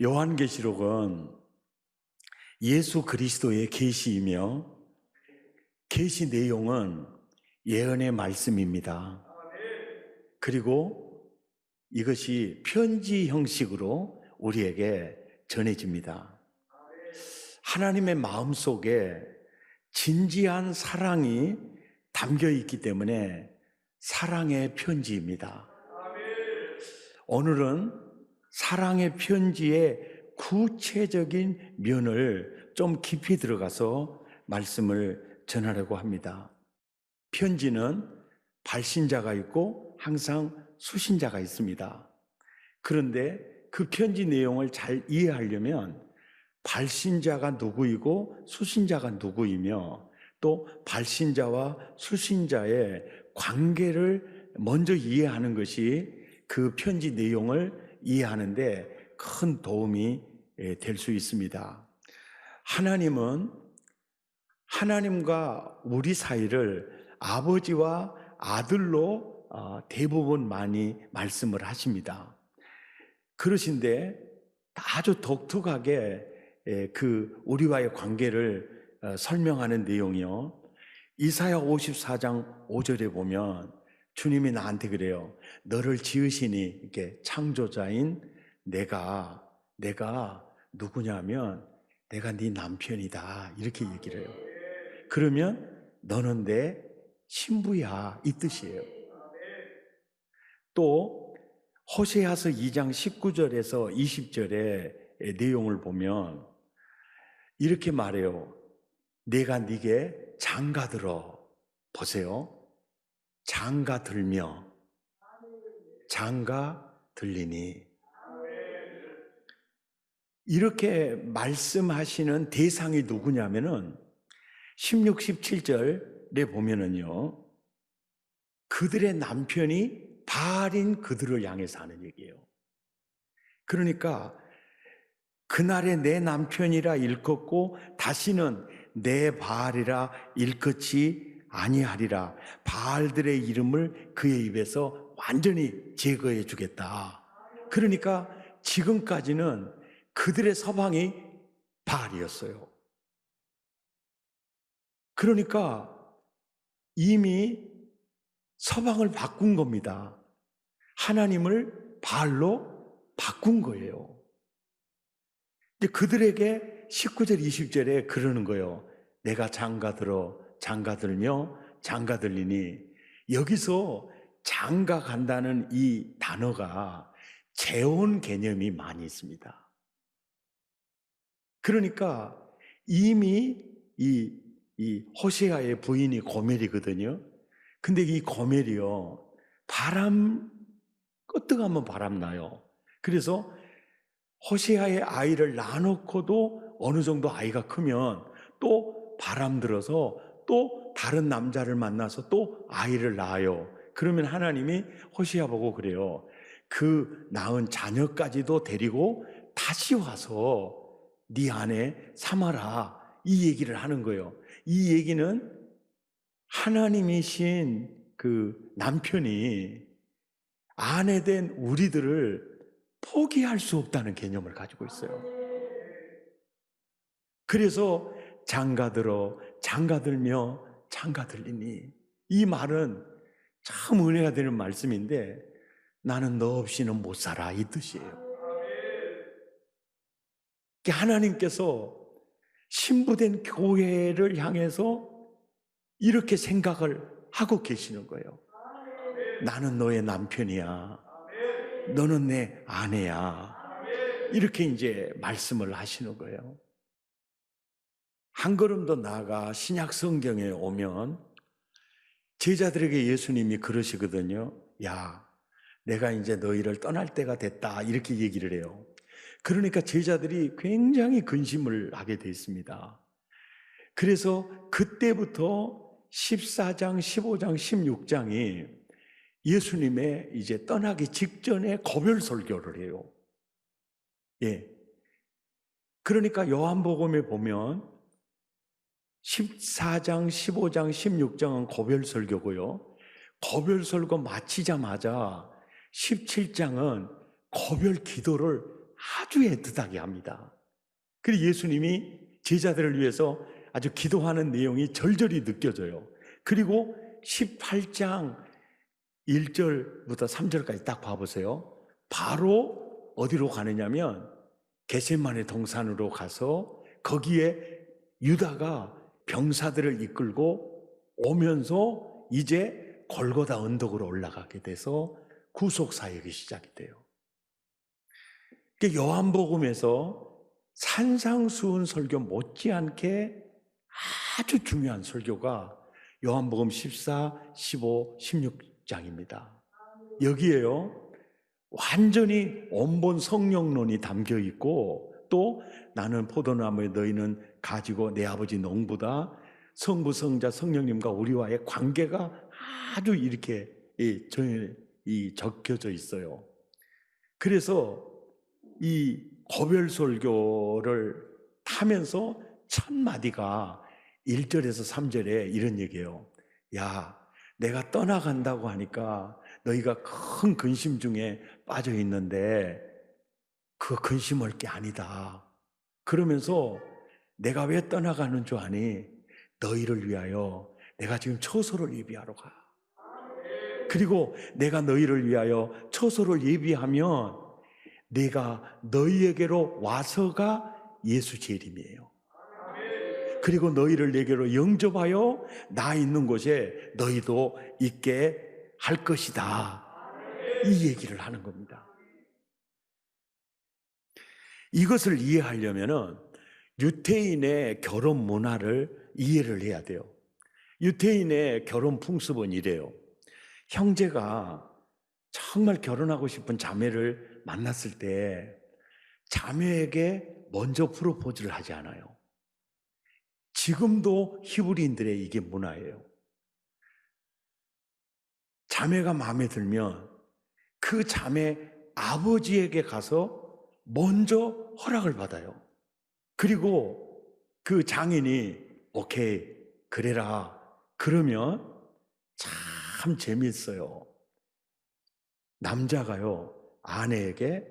요한계시록은 예수 그리스도의 계시이며 계시 내용은 예언의 말씀입니다. 그리고 이것이 편지 형식으로 우리에게 전해집니다. 하나님의 마음속에 진지한 사랑이 담겨 있기 때문에 사랑의 편지입니다. 오늘은 사랑의 편지의 구체적인 면을 좀 깊이 들어가서 말씀을 전하려고 합니다. 편지는 발신자가 있고 항상 수신자가 있습니다. 그런데 그 편지 내용을 잘 이해하려면 발신자가 누구이고 수신자가 누구이며 또 발신자와 수신자의 관계를 먼저 이해하는 것이 그 편지 내용을 이해하는데 큰 도움이 될 수 있습니다. 하나님은 하나님과 우리 사이를 아버지와 아들로 대부분 많이 말씀을 하십니다. 그러신데 아주 독특하게 그 우리와의 관계를 설명하는 내용이요. 이사야 54장 5절에 보면 주님이 나한테 그래요. 너를 지으시니 이렇게 창조자인 내가 누구냐면 내가 네 남편이다 이렇게 얘기를 해요. 그러면 너는 내 신부야 이 뜻이에요. 또 호세아서 2장 19절에서 20절의 내용을 보면 이렇게 말해요. 내가 네게 장가들어 보세요. 장가들며 장가들리니 이렇게 말씀하시는 대상이 누구냐면은 16, 17절에 보면은요 그들의 남편이 바알인 그들을 향해서 하는 얘기예요. 그러니까 그날에 내 남편이라 일컫고 다시는 내 바알이라 일컫지 아니하리라. 바알들의 이름을 그의 입에서 완전히 제거해 주겠다. 그러니까 지금까지는 그들의 서방이 바알이었어요. 그러니까 이미 서방을 바꾼 겁니다. 하나님을 바알로 바꾼 거예요. 근데 그들에게 19절 20절에 그러는 거예요. 내가 장가들어 장가들며 장가들리니 여기서 장가 간다는 이 단어가 재혼 개념이 많이 있습니다. 그러니까 이미 이 호세아의 부인이 고멜이거든요. 근데 이 고멜이요 끄떡하면 바람 나요. 그래서 호세아의 아이를 낳아놓고도 어느 정도 아이가 크면 또 바람 들어서 또 다른 남자를 만나서 또 아이를 낳아요. 그러면 하나님이 호세아 보고 그래요. 그 낳은 자녀까지도 데리고 다시 와서 네 아내 삼아라 이 얘기를 하는 거예요. 이 얘기는 하나님이신 그 남편이 아내 된 우리들을 포기할 수 없다는 개념을 가지고 있어요. 그래서 장가들어 장가들며 장가들리니 이 말은 참 은혜가 되는 말씀인데 나는 너 없이는 못 살아 이 뜻이에요. 하나님께서 신부된 교회를 향해서 이렇게 생각을 하고 계시는 거예요. 나는 너의 남편이야. 너는 내 아내야. 이렇게 이제 말씀을 하시는 거예요. 한 걸음 더 나아가 신약 성경에 오면 제자들에게 예수님이 그러시거든요. 야, 내가 이제 너희를 떠날 때가 됐다. 이렇게 얘기를 해요. 그러니까 제자들이 굉장히 근심을 하게 됐습니다. 그래서 그때부터 14장, 15장, 16장이 예수님의 이제 떠나기 직전에 고별 설교를 해요. 예. 그러니까 요한복음에 보면 14장, 15장, 16장은 고별 설교고요. 고별 설교 마치자마자 17장은 고별 기도를 아주 애틋하게 합니다. 그리고 예수님이 제자들을 위해서 아주 기도하는 내용이 절절히 느껴져요. 그리고 18장 1절부터 3절까지 딱 봐보세요. 바로 어디로 가느냐면 겟세마네 동산으로 가서 거기에 유다가 병사들을 이끌고 오면서 이제 골고다 언덕으로 올라가게 돼서 구속 사역이 시작이 돼요. 요한복음에서 산상수훈 설교 못지않게 아주 중요한 설교가 요한복음 14, 15, 16장입니다. 여기에요, 완전히 원본 성령론이 담겨 있고, 또 나는 포도나무에 너희는 가지고 내 아버지 농부다. 성부, 성자, 성령님과 우리와의 관계가 아주 이렇게 적혀져 있어요. 그래서 이 고별설교를 타면서 첫 마디가 1절에서 3절에 이런 얘기예요. 야, 내가 떠나간다고 하니까 너희가 큰 근심 중에 빠져 있는데 그 근심할 게 아니다. 그러면서 내가 왜 떠나가는 줄 아니? 너희를 위하여 내가 지금 처소를 예비하러 가. 그리고 내가 너희를 위하여 처소를 예비하면 내가 너희에게로 와서가 예수 재림이에요. 그리고 너희를 내게로 영접하여 나 있는 곳에 너희도 있게 할 것이다. 이 얘기를 하는 겁니다. 이것을 이해하려면은 유태인의 결혼 문화를 이해를 해야 돼요. 유태인의 결혼 풍습은 이래요. 형제가 정말 결혼하고 싶은 자매를 만났을 때 자매에게 먼저 프로포즈를 하지 않아요. 지금도 히브리인들의 이게 문화예요. 자매가 마음에 들면 그 자매 아버지에게 가서 먼저 허락을 받아요. 그리고 그 장인이 오케이, 그래라. 그러면 참 재미있어요. 남자가요, 아내에게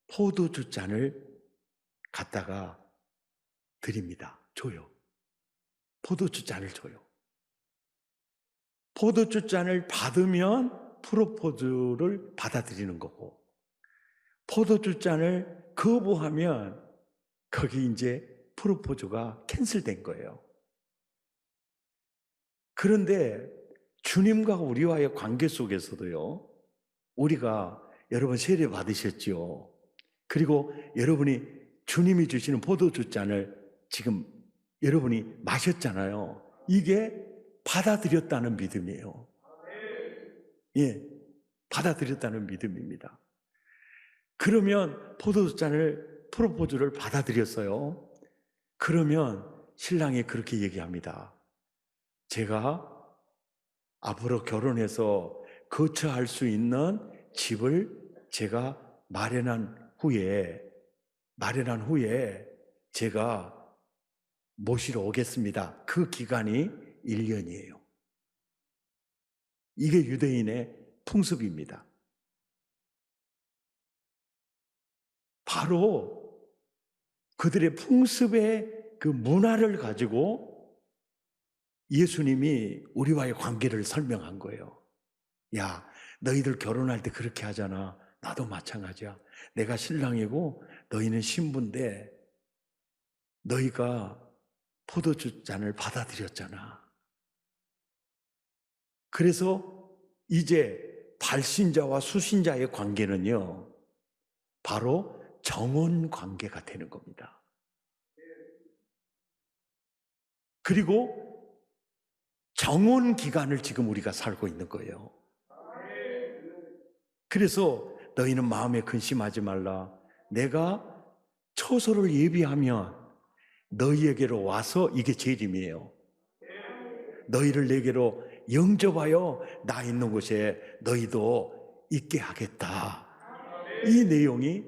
포도주 잔을 갖다가 드립니다. 줘요. 포도주 잔을 줘요. 포도주 잔을 받으면 프로포즈를 받아들이는 거고, 포도주 잔을 거부하면 거기 이제 프로포즈가 캔슬된 거예요. 그런데 주님과 우리와의 관계 속에서도요, 우리가 여러분 세례 받으셨죠? 그리고 여러분이 주님이 주시는 포도주 잔을 지금 여러분이 마셨잖아요. 이게 받아들였다는 믿음이에요. 예, 받아들였다는 믿음입니다. 그러면 포도주 잔을, 프로포즈를 받아들였어요. 그러면 신랑이 그렇게 얘기합니다. 제가 앞으로 결혼해서 거처할 수 있는 집을 제가 마련한 후에 제가 모시러 오겠습니다. 그 기간이 1년이에요. 이게 유대인의 풍습입니다. 바로 그들의 풍습의 그 문화를 가지고 예수님이 우리와의 관계를 설명한 거예요. 야, 너희들 결혼할 때 그렇게 하잖아. 나도 마찬가지야. 내가 신랑이고 너희는 신부인데 너희가 포도주 잔을 받아들였잖아. 그래서 이제 발신자와 수신자의 관계는요, 바로 정혼 관계가 되는 겁니다. 그리고 정혼 기간을 지금 우리가 살고 있는 거예요. 그래서 너희는 마음에 근심하지 말라. 내가 처소를 예비하면 너희에게로 와서, 이게 재림이에요. 너희를 내게로 영접하여 나 있는 곳에 너희도 있게 하겠다. 이 내용이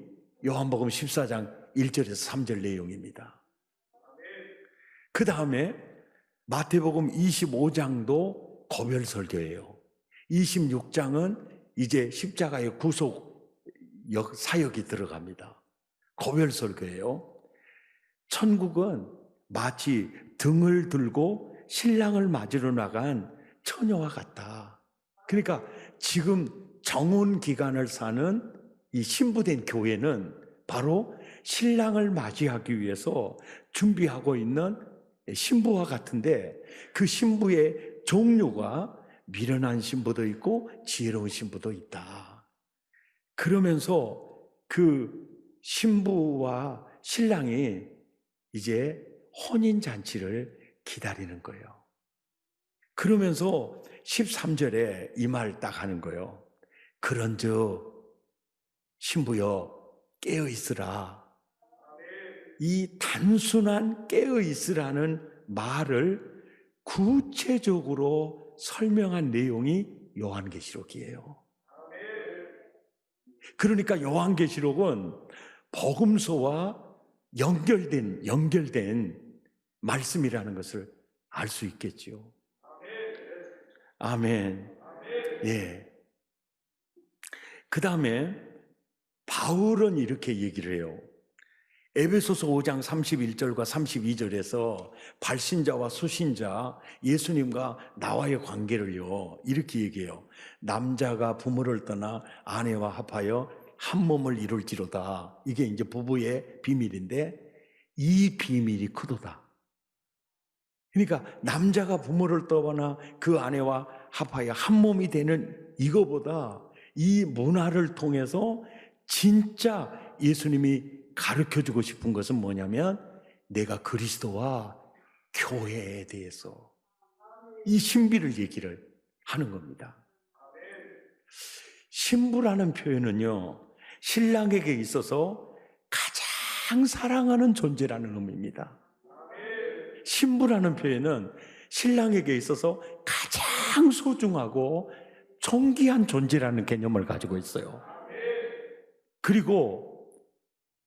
요한복음 14장 1절에서 3절 내용입니다. 그 다음에 마태복음 25장도 고별설교예요. 26장은 이제 십자가의 구속 사역이 들어갑니다. 고별설교예요. 천국은 마치 등을 들고 신랑을 맞으러 나간 처녀와 같다. 그러니까 지금 정혼 기간을 사는 이 신부된 교회는 바로 신랑을 맞이하기 위해서 준비하고 있는 신부와 같은데, 그 신부의 종류가 미련한 신부도 있고 지혜로운 신부도 있다. 그러면서 그 신부와 신랑이 이제 혼인잔치를 기다리는 거예요. 그러면서 13절에 이 말 딱 하는 거예요. 그런즉 신부여 깨어있으라. 이 단순한 깨어있으라는 말을 구체적으로 설명한 내용이 요한계시록이에요. 그러니까 요한계시록은 복음서와 연결된 말씀이라는 것을 알 수 있겠지요. 아멘. 예. 그 다음에 바울은 이렇게 얘기를 해요. 에베소서 5장 31절과 32절에서 발신자와 수신자 예수님과 나와의 관계를요 이렇게 얘기해요. 남자가 부모를 떠나 아내와 합하여 한 몸을 이룰지로다. 이게 이제 부부의 비밀인데 이 비밀이 크도다. 그러니까 남자가 부모를 떠나 그 아내와 합하여 한 몸이 되는 이거보다 이 문화를 통해서 진짜 예수님이 가르쳐주고 싶은 것은 뭐냐면 내가 그리스도와 교회에 대해서 이 신비를 얘기를 하는 겁니다. 신부라는 표현은요 신랑에게 있어서 가장 사랑하는 존재라는 의미입니다. 신부라는 표현은 신랑에게 있어서 가장 소중하고 존귀한 존재라는 개념을 가지고 있어요. 그리고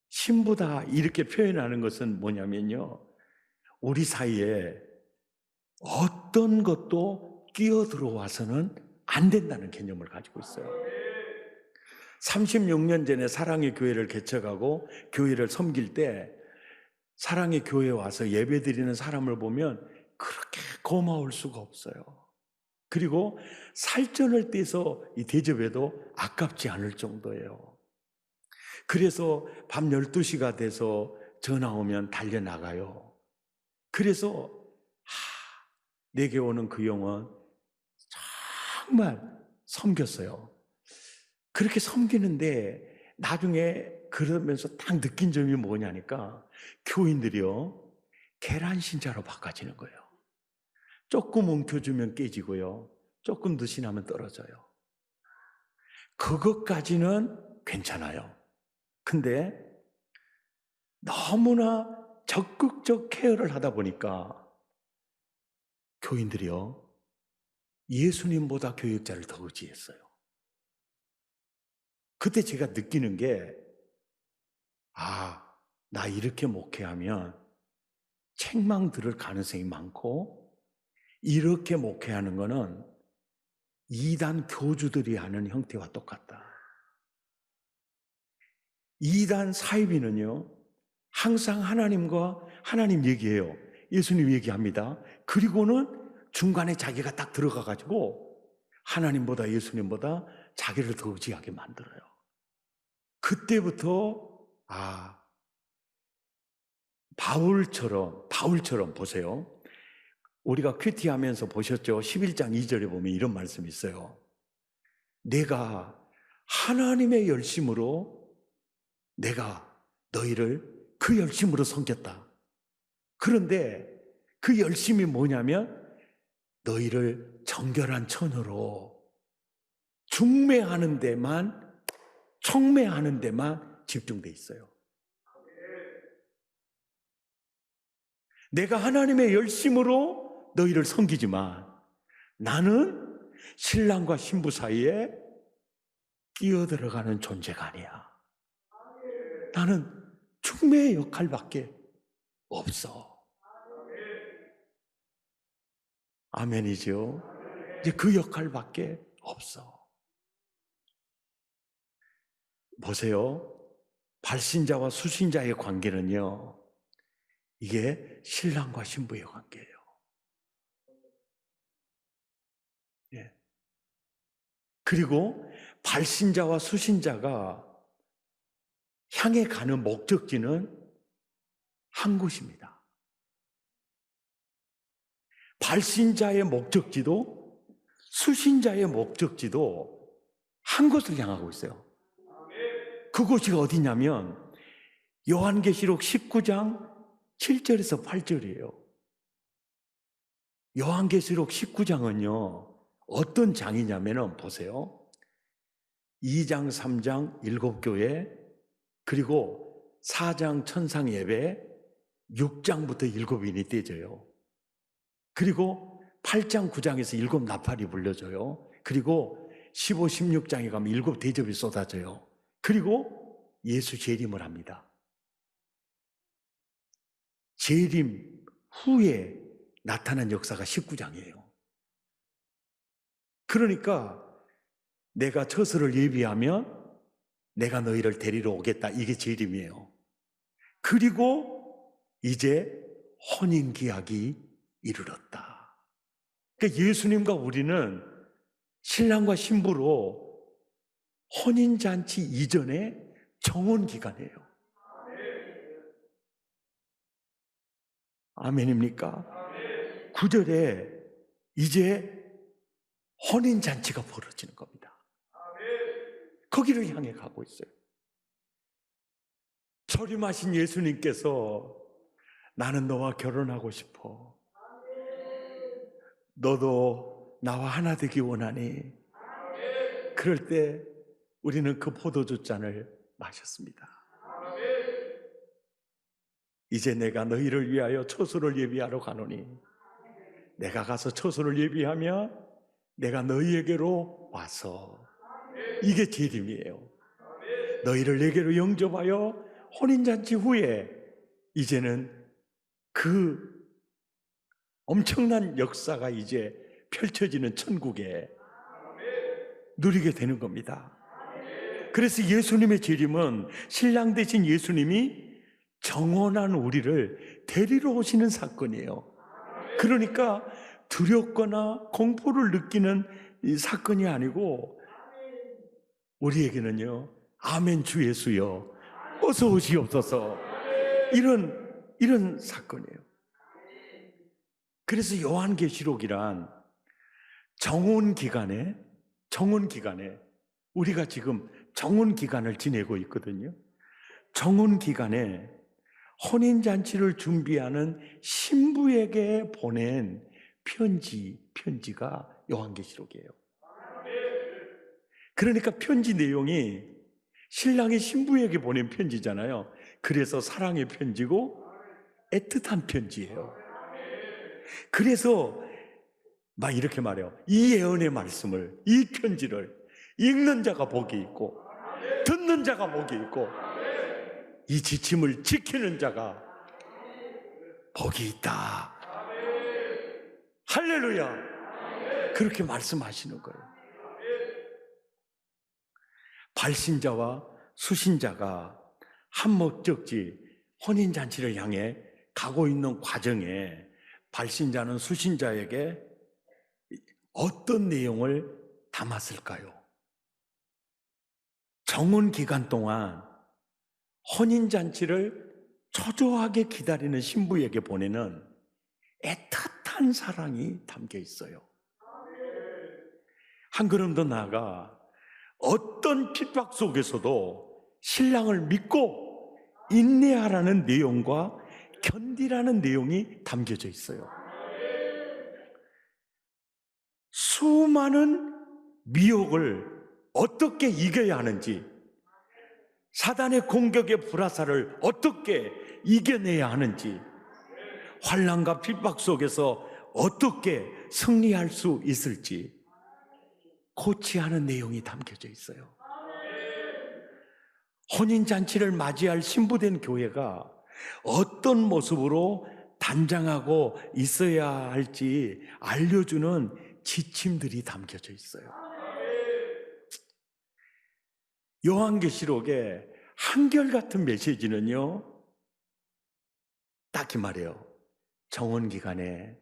신부다 이렇게 표현하는 것은 뭐냐면요 우리 사이에 어떤 것도 끼어들어와서는 안 된다는 개념을 가지고 있어요. 36년 전에 사랑의 교회를 개척하고 교회를 섬길 때 사랑의 교회에 와서 예배드리는 사람을 보면 그렇게 고마울 수가 없어요. 그리고 살전을 떼서 이 대접해도 아깝지 않을 정도예요. 그래서 밤 12시가 돼서 전화 오면 달려나가요. 그래서 내게 오는 그 영혼 정말 섬겼어요. 그렇게 섬기는데 나중에 그러면서 딱 느낀 점이 뭐냐니까 교인들이요 계란 신자로 바꿔지는 거예요. 조금 웅켜주면 깨지고요 조금 느슨하면 떨어져요. 그것까지는 괜찮아요. 근데 너무나 적극적 케어를 하다 보니까 교인들이요 예수님보다 교역자를 더 의지했어요. 그때 제가 느끼는 게 나 이렇게 목회하면 책망 들을 가능성이 많고 이렇게 목회하는 거는 이단 교주들이 하는 형태와 똑같다. 이단 사이비는요 항상 하나님 얘기해요. 예수님 얘기합니다. 그리고는 중간에 자기가 딱 들어가가지고 하나님보다 예수님보다 자기를 더 의지하게 만들어요. 그때부터 바울처럼 보세요. 우리가 큐티하면서 보셨죠? 11장 2절에 보면 이런 말씀이 있어요. 내가 하나님의 열심으로 내가 너희를 그 열심으로 섬겼다. 그런데 그 열심이 뭐냐면 너희를 정결한 처녀로 청매하는 데만 집중돼 있어요. 내가 하나님의 열심으로 너희를 섬기지만 나는 신랑과 신부 사이에 끼어들어가는 존재가 아니야. 나는 충매의 역할밖에 없어. 아멘이죠. 이제 그 역할밖에 없어. 보세요. 발신자와 수신자의 관계는요, 이게 신랑과 신부의 관계예요. 예. 그리고 발신자와 수신자가 향해 가는 목적지는 한 곳입니다. 발신자의 목적지도 수신자의 목적지도 한 곳을 향하고 있어요. 그곳이 어디냐면 요한계시록 19장 7절에서 8절이에요. 요한계시록 19장은요, 어떤 장이냐면 보세요. 2장, 3장 7교회, 그리고 4장 천상 예배, 6장부터 7인이 떼져요. 그리고 8장, 9장에서 7 나팔이 불려져요. 그리고 15, 16장에 가면 7 대접이 쏟아져요. 그리고 예수 재림을 합니다. 재림 후에 나타난 역사가 19장이에요. 그러니까 내가 처소를 예비하면 내가 너희를 데리러 오겠다. 이게 재림이에요. 그리고 이제 혼인기약이 이르렀다. 그러니까 예수님과 우리는 신랑과 신부로 혼인잔치 이전에 정혼기간이에요. 아멘입니까? 9절에 이제 혼인잔치가 벌어지는 겁니다. 거기를 향해 가고 있어요. 초림하신 예수님께서 나는 너와 결혼하고 싶어. 너도 나와 하나 되기 원하니. 그럴 때 우리는 그 포도주 잔을 마셨습니다. 이제 내가 너희를 위하여 처소를 예비하러 가노니 내가 가서 처소를 예비하면 내가 너희에게로 와서, 이게 재림이에요. 너희를 내게로 영접하여 혼인잔치 후에 이제는 그 엄청난 역사가 이제 펼쳐지는 천국에 누리게 되는 겁니다. 그래서 예수님의 재림은 신랑 되신 예수님이 정혼한 우리를 데리러 오시는 사건이에요. 그러니까 두렵거나 공포를 느끼는 이 사건이 아니고 우리에게는요, 아멘 주 예수여 어서 오시옵소서, 이런 사건이에요. 그래서 요한계시록이란 정혼기간에 우리가 지금 정혼기간을 지내고 있거든요. 정혼기간에 혼인잔치를 준비하는 신부에게 보낸 편지가 요한계시록이에요. 그러니까 편지 내용이 신랑이 신부에게 보낸 편지잖아요. 그래서 사랑의 편지고 애틋한 편지예요. 그래서 막 이렇게 말해요. 이 예언의 말씀을, 이 편지를 읽는 자가 복이 있고 듣는 자가 복이 있고 이 지침을 지키는 자가 복이 있다. 할렐루야. 그렇게 말씀하시는 거예요. 발신자와 수신자가 한 목적지 혼인잔치를 향해 가고 있는 과정에 발신자는 수신자에게 어떤 내용을 담았을까요? 정혼 기간 동안 혼인잔치를 초조하게 기다리는 신부에게 보내는 애틋한 사랑이 담겨 있어요. 한 걸음 더 나아가 어떤 핍박 속에서도 신랑을 믿고 인내하라는 내용과 견디라는 내용이 담겨져 있어요. 수많은 미혹을 어떻게 이겨야 하는지, 사단의 공격의 불화살을 어떻게 이겨내야 하는지, 환난과 핍박 속에서 어떻게 승리할 수 있을지 코치하는 내용이 담겨져 있어요. 혼인잔치를 맞이할 신부된 교회가 어떤 모습으로 단장하고 있어야 할지 알려주는 지침들이 담겨져 있어요. 요한계시록에 한결같은 메시지는요, 딱히 말해요. 정원기간에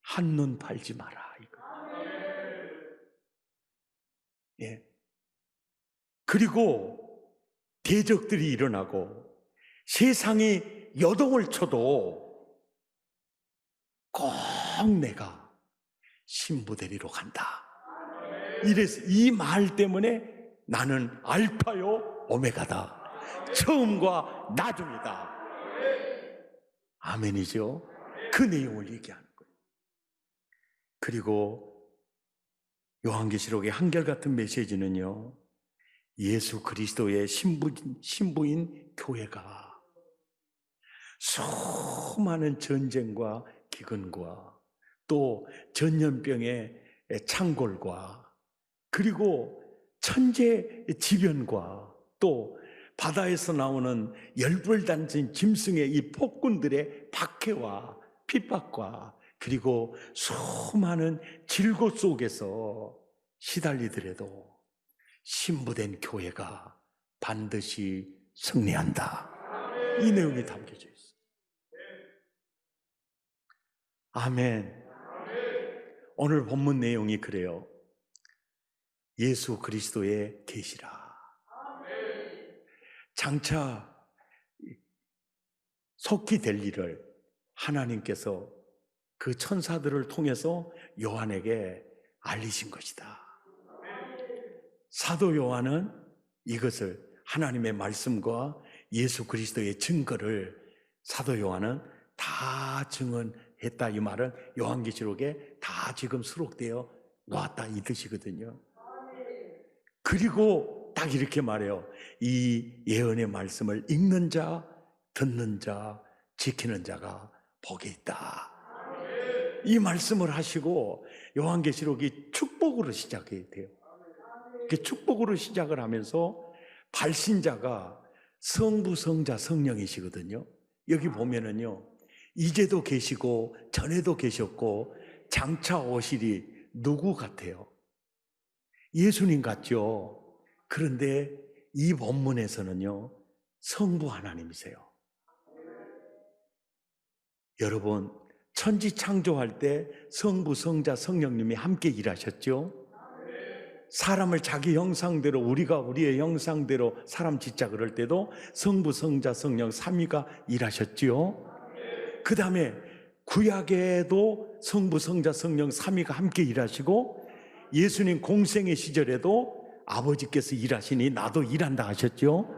한눈 팔지 마라. 이거. 예. 그리고 대적들이 일어나고 세상이 여동을 쳐도 꼭 내가 신부 데리러 간다. 이래서 이 말 때문에 나는 알파요 오메가다. 처음과 나중이다. 아멘이죠. 그 내용을 얘기하는 거예요. 그리고 요한계시록의 한결같은 메시지는요, 예수 그리스도의 신부인 교회가 수많은 전쟁과 기근과 또 전염병의 창궐과 그리고 천재지변과 또 바다에서 나오는 열불단진 짐승의 이 폭군들의 박해와 핍박과 그리고 수많은 질고 속에서 시달리더라도 신부된 교회가 반드시 승리한다. 이 내용이 담겨져 있어요. 아멘. 오늘 본문 내용이 그래요. 예수 그리스도의 계시라. 장차 속히 될 일을 하나님께서 그 천사들을 통해서 요한에게 알리신 것이다. 사도 요한은 이것을 하나님의 말씀과 예수 그리스도의 증거를 사도 요한은 다 증언했다. 이 말은 요한계시록에 다 지금 수록되어 놓았다 이 뜻이거든요. 그리고 딱 이렇게 말해요. 이 예언의 말씀을 읽는 자, 듣는 자, 지키는 자가 복이 있다. 이 말씀을 하시고 요한계시록이 축복으로 시작이 돼요. 축복으로 시작을 하면서 발신자가 성부, 성자, 성령이시거든요. 여기 보면은요, 이제도 계시고 전에도 계셨고 장차 오시리 누구 같아요? 예수님 같죠? 그런데 이 본문에서는요, 성부 하나님이세요. 여러분, 천지 창조할 때 성부, 성자, 성령님이 함께 일하셨죠? 사람을 자기 형상대로, 우리가 우리의 형상대로 사람 짓자 그럴 때도 성부, 성자, 성령 삼위가 일하셨죠? 그 다음에 구약에도 성부, 성자, 성령 삼위가 함께 일하시고 예수님 공생의 시절에도 아버지께서 일하시니 나도 일한다 하셨죠?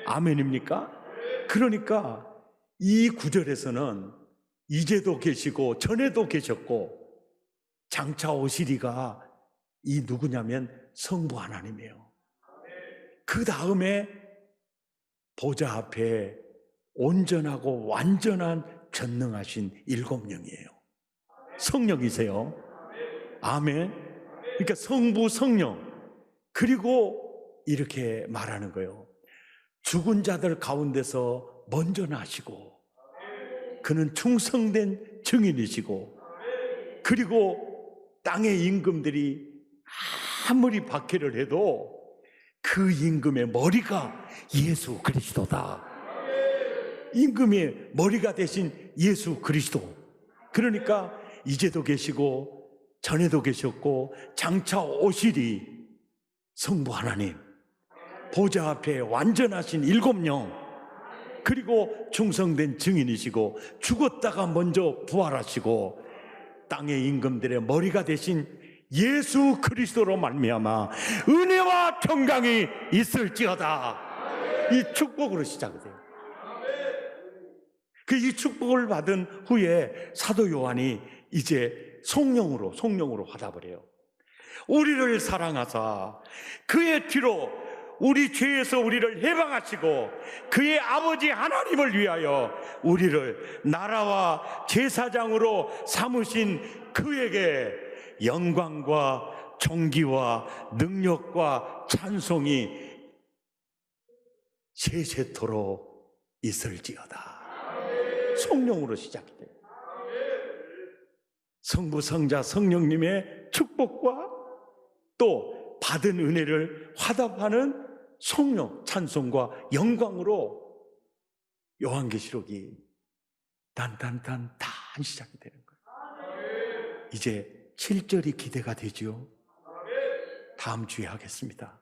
아멘입니까? 그러니까 이 구절에서는 이제도 계시고 전에도 계셨고 장차 오시리가 이 누구냐면 성부 하나님이에요. 그 다음에 보좌 앞에 온전하고 완전한 전능하신 일곱 영이에요. 성령이세요. 아멘. 그러니까 성부, 성령. 그리고 이렇게 말하는 거예요. 죽은 자들 가운데서 먼저 나시고 그는 충성된 증인이시고 그리고 땅의 임금들이 아무리 박해를 해도 그 임금의 머리가 예수 그리스도다. 임금의 머리가 되신 예수 그리스도. 그러니까 이제도 계시고 전에도 계셨고 장차 오시리 성부 하나님, 보좌 앞에 완전하신 일곱 영, 그리고 충성된 증인이시고 죽었다가 먼저 부활하시고 땅의 임금들의 머리가 되신 예수 그리스도로 말미암아 은혜와 평강이 있을지어다. 이 축복으로 시작이 돼요. 이 축복을 받은 후에 사도 요한이 이제 성령으로 화답을 해요. 우리를 사랑하사 그의 피로 우리 죄에서 우리를 해방하시고 그의 아버지 하나님을 위하여 우리를 나라와 제사장으로 삼으신 그에게 영광과 존귀와 능력과 찬송이 세세토록 있을지어다. 성령으로 시작이 돼요. 성부, 성자, 성령님의 축복과 또 받은 은혜를 화답하는 성령 찬송과 영광으로 요한계시록이 단단단 시작이 되는 거예요. 이제 7절이 기대가 되지요. 다음 주에 하겠습니다.